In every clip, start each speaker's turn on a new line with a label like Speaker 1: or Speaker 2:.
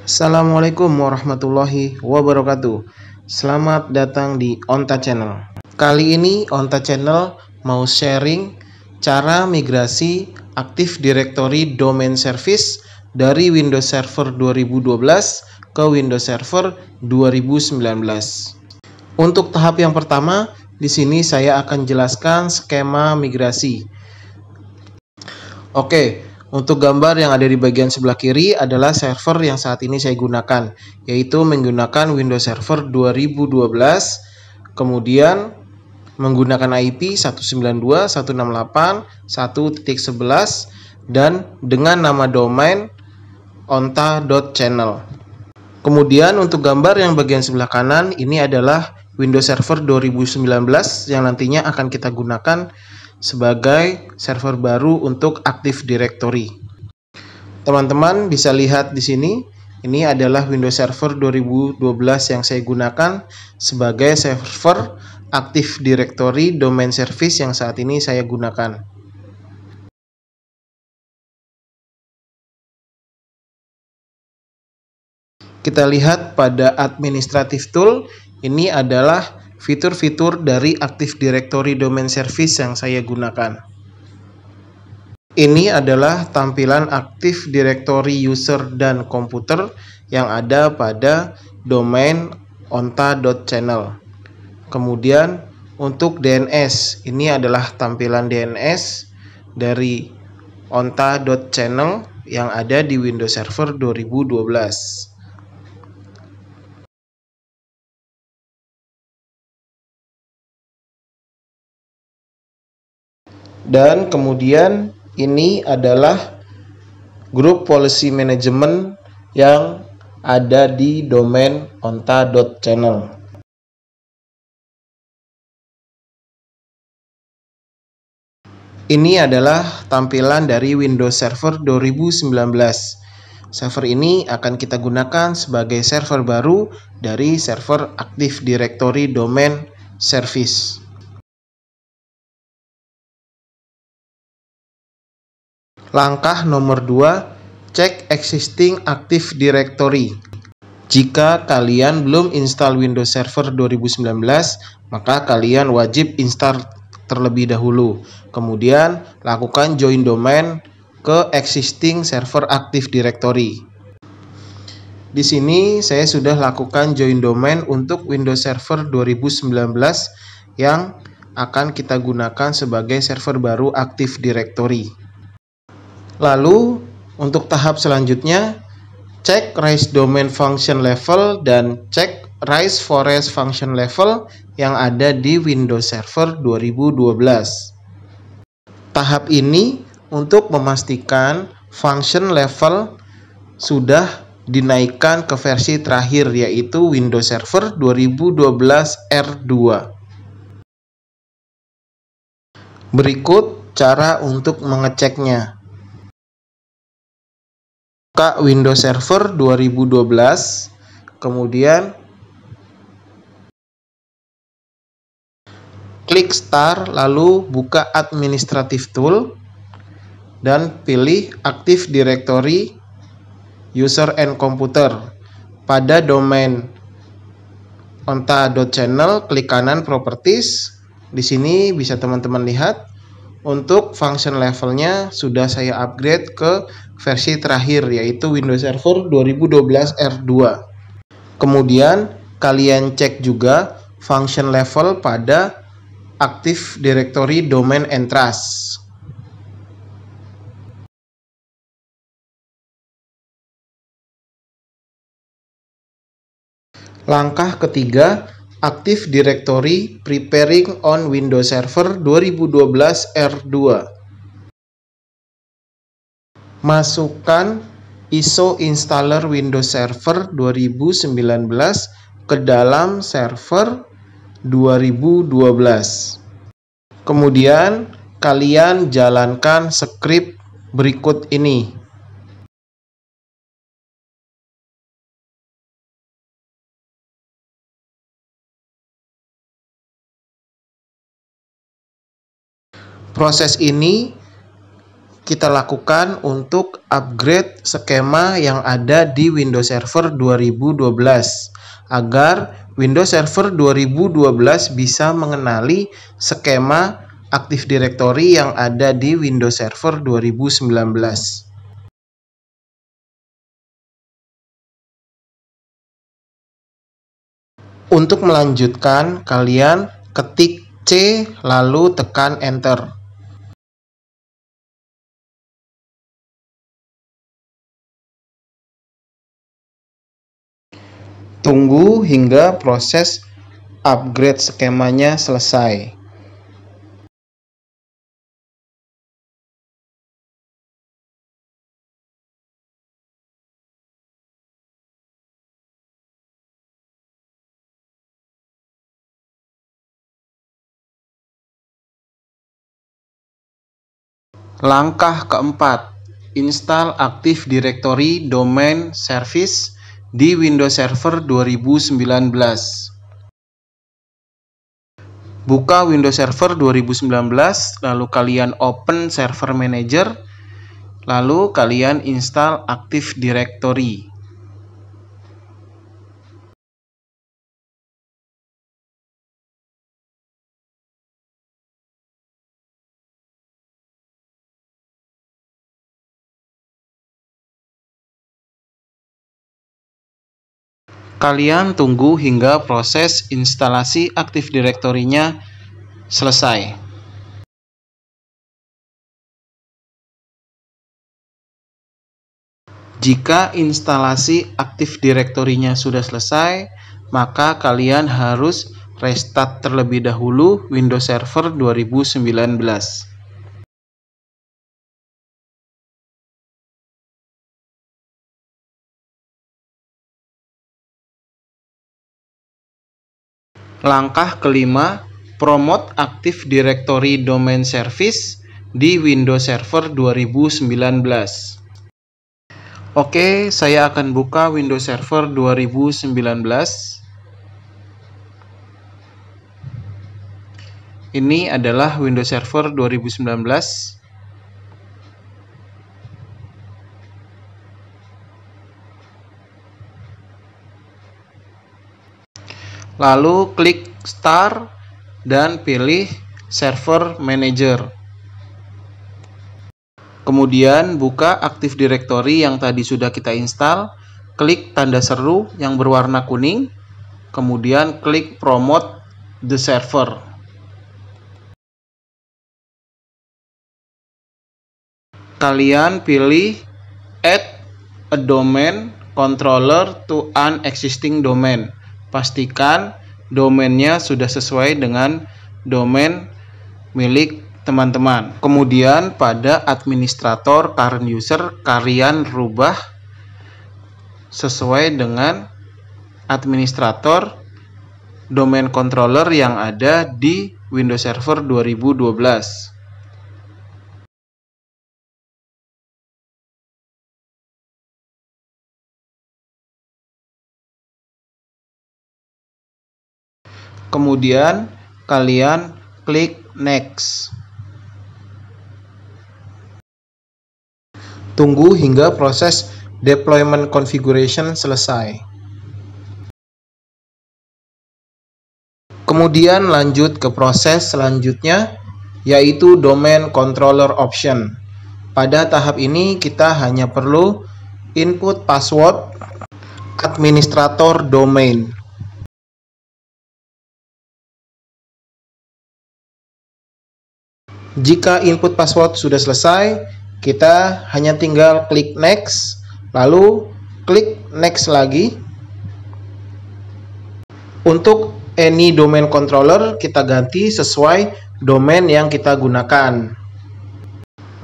Speaker 1: Assalamualaikum warahmatullahi wabarakatuh. Selamat datang di Onta Channel. Kali ini Onta Channel mau sharing cara migrasi Active Directory Domain Service dari Windows Server 2012 ke Windows Server 2019. Untuk tahap yang pertama, di sini saya akan jelaskan skema migrasi. Oke, untuk gambar yang ada di bagian sebelah kiri adalah server yang saat ini saya gunakan, yaitu menggunakan Windows Server 2012, kemudian menggunakan IP 192.168.1.11 dan dengan nama domain onta.channel. Kemudian untuk gambar yang bagian sebelah kanan ini adalah Windows Server 2019 yang nantinya akan kita gunakan sebagai server baru untuk Active Directory. Teman-teman bisa lihat di sini, ini adalah Windows Server 2012 yang saya gunakan sebagai server Active Directory Domain Service yang saat ini saya gunakan. Kita lihat pada Administrative Tool, ini adalah fitur-fitur dari Active Directory Domain Service yang saya gunakan. Ini adalah tampilan Active Directory User dan Komputer yang ada pada domain onta.channel. Kemudian untuk DNS, ini adalah tampilan DNS dari onta.channel yang ada di Windows Server 2012. Dan kemudian ini adalah grup policy management yang ada di domain onta.channel. Ini adalah tampilan dari Windows Server 2019. Server ini akan kita gunakan sebagai server baru dari server Active Directory Domain Service. Langkah nomor 2, cek existing Active Directory. Jika kalian belum install Windows Server 2019, maka kalian wajib install terlebih dahulu. Kemudian lakukan join domain ke existing server Active Directory. Di sini saya sudah lakukan join domain untuk Windows Server 2019 yang akan kita gunakan sebagai server baru Active Directory. Lalu untuk tahap selanjutnya, cek Raise Domain Function Level dan cek Raise Forest Function Level yang ada di Windows Server 2012. Tahap ini untuk memastikan function level sudah dinaikkan ke versi terakhir, yaitu Windows Server 2012 R2. Berikut cara untuk mengeceknya. Buka Windows Server 2012, kemudian klik Start, lalu buka Administrative Tool dan pilih Active Directory User and Computer. Pada domain onta.channel, klik kanan Properties. Di sini bisa teman-teman lihat untuk function levelnya sudah saya upgrade ke versi terakhir, yaitu Windows Server 2012 R2. Kemudian kalian cek juga function level pada Active Directory Domain and Trust. Langkah ketiga, Active Directory Preparing on Windows Server 2012 R2. Masukkan ISO installer Windows Server 2019 ke dalam server 2012. Kemudian kalian jalankan script berikut ini. Proses ini kita lakukan untuk upgrade skema yang ada di Windows Server 2012 agar Windows Server 2012 bisa mengenali skema Active Directory yang ada di Windows Server 2019. Untuk melanjutkan, kalian ketik C lalu tekan Enter. Tunggu hingga proses upgrade skemanya selesai. Langkah keempat, install Active Directory Domain Service di Windows Server 2019. Buka Windows Server 2019, lalu kalian open Server Manager, lalu kalian install Active Directory. Kalian tunggu hingga proses instalasi Active Directory-nya selesai. Jika instalasi Active Directory-nya sudah selesai, maka kalian harus restart terlebih dahulu Windows Server 2019. Langkah kelima, promote Active Directory Domain Service di Windows Server 2019. Oke, saya akan buka Windows Server 2019. Ini adalah Windows Server 2019. Lalu klik Start dan pilih Server Manager. Kemudian buka Active Directory yang tadi sudah kita install, klik tanda seru yang berwarna kuning, kemudian klik Promote the Server. Kalian pilih Add a Domain Controller to an Existing Domain. Pastikan domainnya sudah sesuai dengan domain milik teman-teman. Kemudian pada administrator current user kalian rubah sesuai dengan administrator domain controller yang ada di Windows Server 2012. Kemudian kalian klik Next. Tunggu hingga proses deployment configuration selesai. Kemudian lanjut ke proses selanjutnya, yaitu domain controller option. Pada tahap ini kita hanya perlu input password administrator domain. Jika input password sudah selesai, kita hanya tinggal klik next, lalu klik next lagi. Untuk any domain controller kita ganti sesuai domain yang kita gunakan.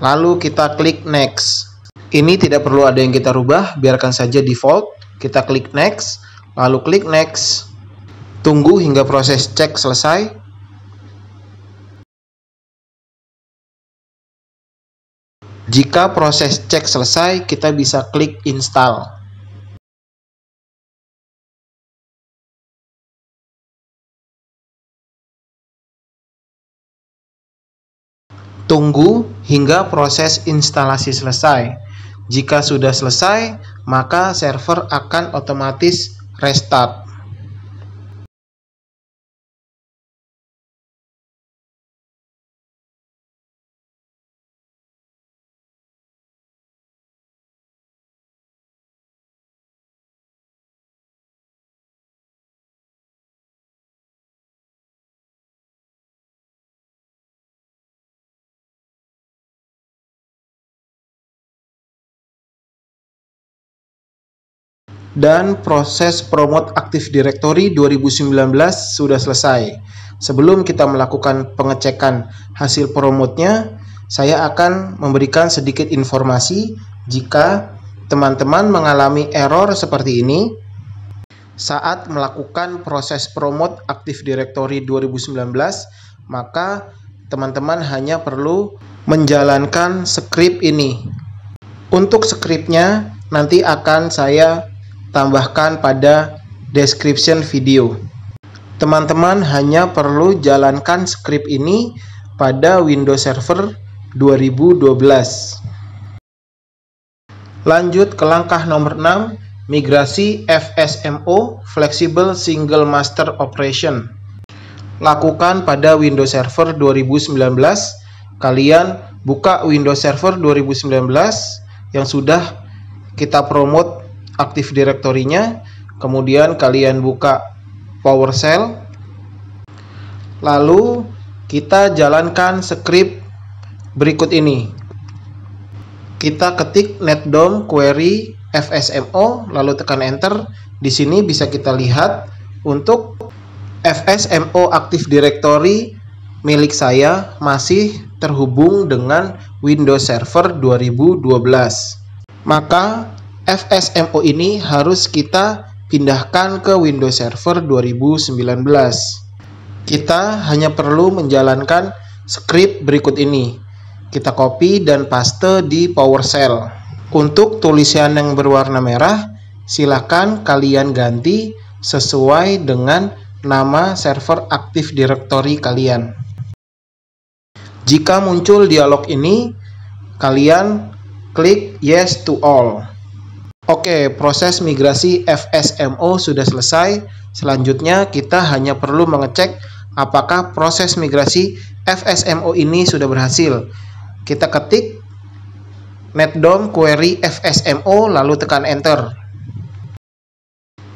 Speaker 1: Lalu kita klik next. Ini tidak perlu ada yang kita rubah, biarkan saja default. Kita klik next, lalu klik next. Tunggu hingga proses cek selesai. Jika proses cek selesai, kita bisa klik install. Tunggu hingga proses instalasi selesai. Jika sudah selesai, maka server akan otomatis restart. Dan proses promote Active Directory 2019 sudah selesai. Sebelum kita melakukan pengecekan hasil promote-nya, saya akan memberikan sedikit informasi jika teman-teman mengalami error seperti ini saat melakukan proses promote Active Directory 2019, maka teman-teman hanya perlu menjalankan script ini. Untuk scriptnya nanti akan saya tambahkan pada description video. Teman-teman hanya perlu jalankan script ini pada Windows Server 2012. Lanjut ke langkah nomor 6, migrasi FSMO Flexible Single Master Operation. Lakukan pada Windows Server 2019. Kalian buka Windows Server 2019 yang sudah kita promote Active Directory-nya, kemudian kalian buka PowerShell, lalu kita jalankan script berikut ini. Kita ketik netdom query fsmo, lalu tekan enter. Di sini bisa kita lihat untuk FSMO Active Directory milik saya masih terhubung dengan Windows Server 2012. Maka FSMO ini harus kita pindahkan ke Windows Server 2019. Kita hanya perlu menjalankan script berikut ini. Kita copy dan paste di PowerShell. Untuk tulisan yang berwarna merah, silakan kalian ganti sesuai dengan nama server Active Directory kalian. Jika muncul dialog ini, kalian klik Yes to All. Oke, proses migrasi FSMO sudah selesai. Selanjutnya kita hanya perlu mengecek apakah proses migrasi FSMO ini sudah berhasil. Kita ketik netdom query fsmo lalu tekan enter.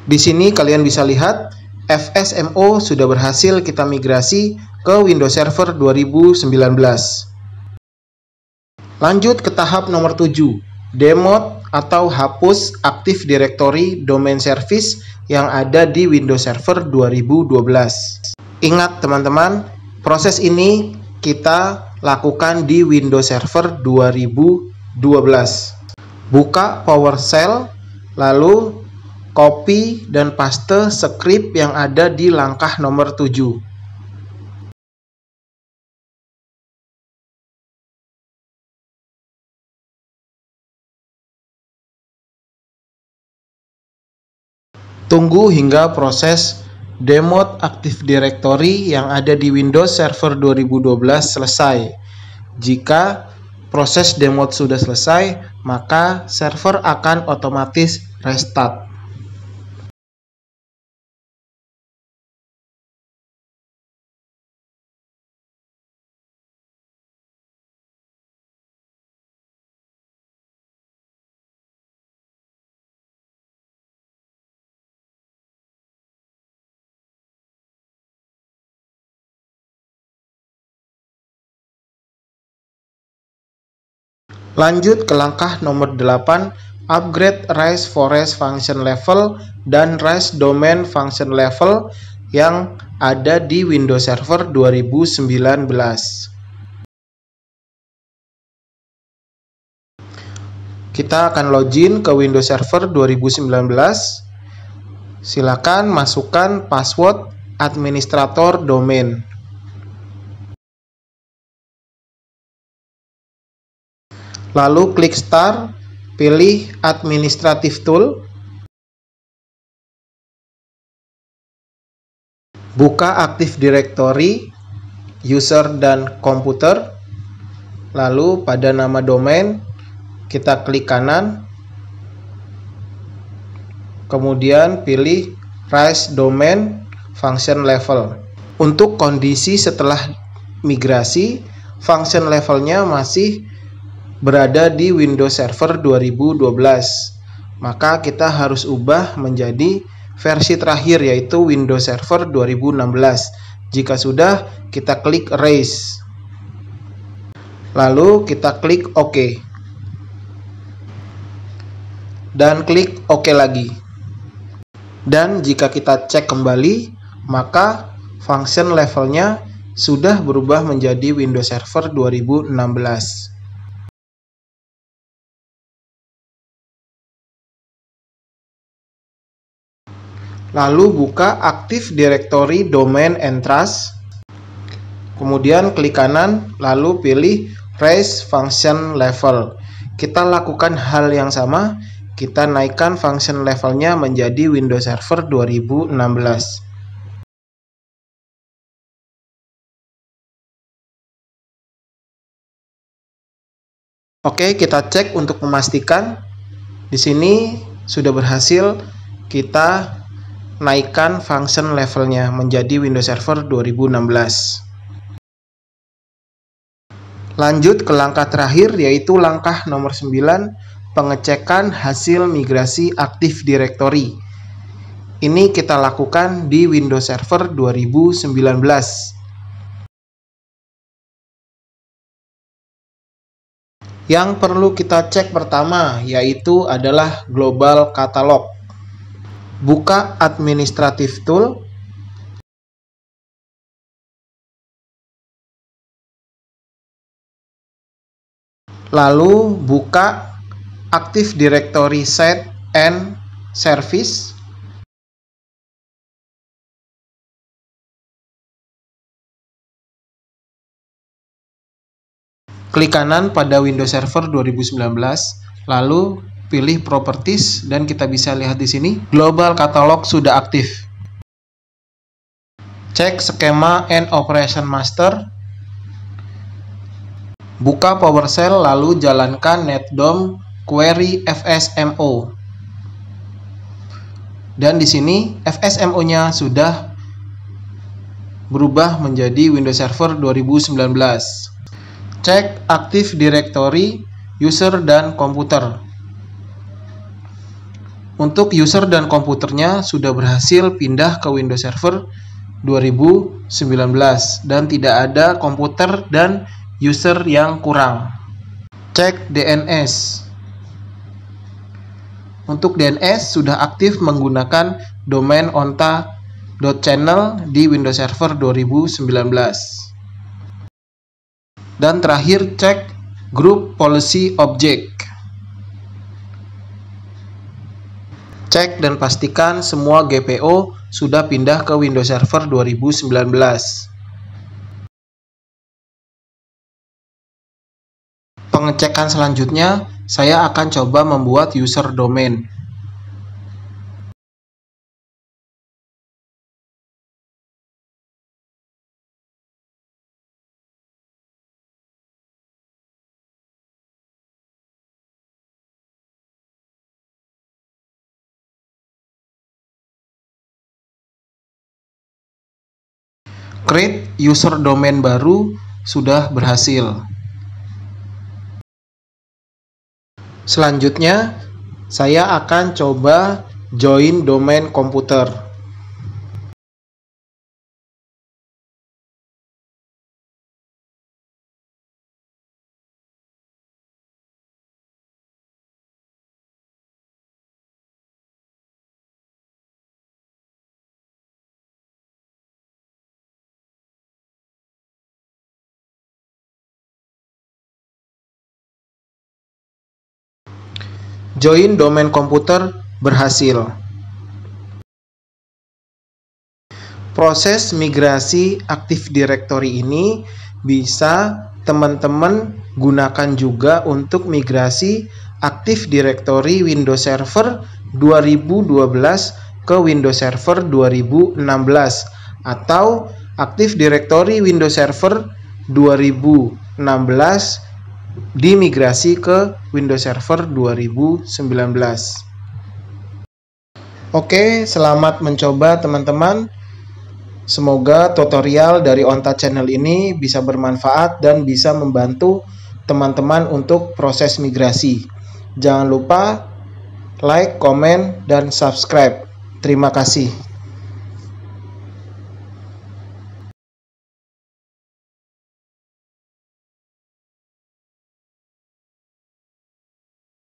Speaker 1: Di sini kalian bisa lihat FSMO sudah berhasil kita migrasi ke Windows Server 2019. Lanjut ke tahap nomor 7, demode atau hapus Active Directory Domain Service yang ada di Windows Server 2012. Ingat teman-teman, proses ini kita lakukan di Windows Server 2012. Buka PowerShell, lalu copy dan paste script yang ada di langkah nomor 7. Tunggu hingga proses demode Active Directory yang ada di Windows Server 2012 selesai. Jika proses demode sudah selesai, maka server akan otomatis restart. Lanjut ke langkah nomor 8, upgrade RISE Forest Function Level dan RISE Domain Function Level yang ada di Windows Server 2019. Kita akan login ke Windows Server 2019. Silakan masukkan password administrator domain. Lalu klik Start, pilih Administrative Tool, buka Active Directory, User dan Komputer, Lalu pada nama domain kita klik kanan, kemudian pilih Raise Domain Function Level. Untuk kondisi setelah migrasi, function levelnya masih berada di Windows Server 2012. Maka kita harus ubah menjadi versi terakhir, yaitu Windows Server 2016. Jika sudah, kita klik Erase. Lalu kita klik OK. Dan klik OK lagi. Dan jika kita cek kembali, maka function levelnya sudah berubah menjadi Windows Server 2016. Lalu buka Active Directory Domain and Trust. Kemudian klik kanan, lalu pilih Raise Function Level. Kita lakukan hal yang sama, kita naikkan function levelnya menjadi Windows Server 2016. Oke, kita cek untuk memastikan. Di sini sudah berhasil kita naikkan function levelnya menjadi Windows Server 2016. Lanjut ke langkah terakhir, yaitu langkah nomor 9, pengecekan hasil migrasi Active Directory. Ini kita lakukan di Windows Server 2019. Yang perlu kita cek pertama yaitu adalah Global Catalog. Buka Administrative Tool. Lalu buka Active Directory Set and Service. Klik kanan pada Windows Server 2019, lalu pilih Properties dan kita bisa lihat di sini Global Catalog sudah aktif. Cek skema and Operation Master. Buka PowerShell lalu jalankan netdom query fsmo. Dan di sini fsmo-nya sudah berubah menjadi Windows Server 2019. Cek Active Directory user dan komputer. Untuk user dan komputernya sudah berhasil pindah ke Windows Server 2019 dan tidak ada komputer dan user yang kurang. Cek DNS. Untuk DNS sudah aktif menggunakan domain onta.channel di Windows Server 2019. Dan terakhir cek Group Policy Object. Cek dan pastikan semua GPO sudah pindah ke Windows Server 2019. Pengecekan selanjutnya, saya akan coba membuat user domain. Create user domain baru sudah berhasil. Selanjutnya, saya akan coba join domain komputer. Join domain komputer berhasil. Proses migrasi Active Directory ini bisa teman-teman gunakan juga untuk migrasi Active Directory Windows Server 2012 ke Windows Server 2016 atau Active Directory Windows Server 2016 dimigrasi ke Windows Server 2019. Oke, selamat mencoba teman-teman. Semoga tutorial dari Onta Channel ini bisa bermanfaat dan bisa membantu teman-teman untuk proses migrasi. Jangan lupa like, komen, dan subscribe. Terima kasih.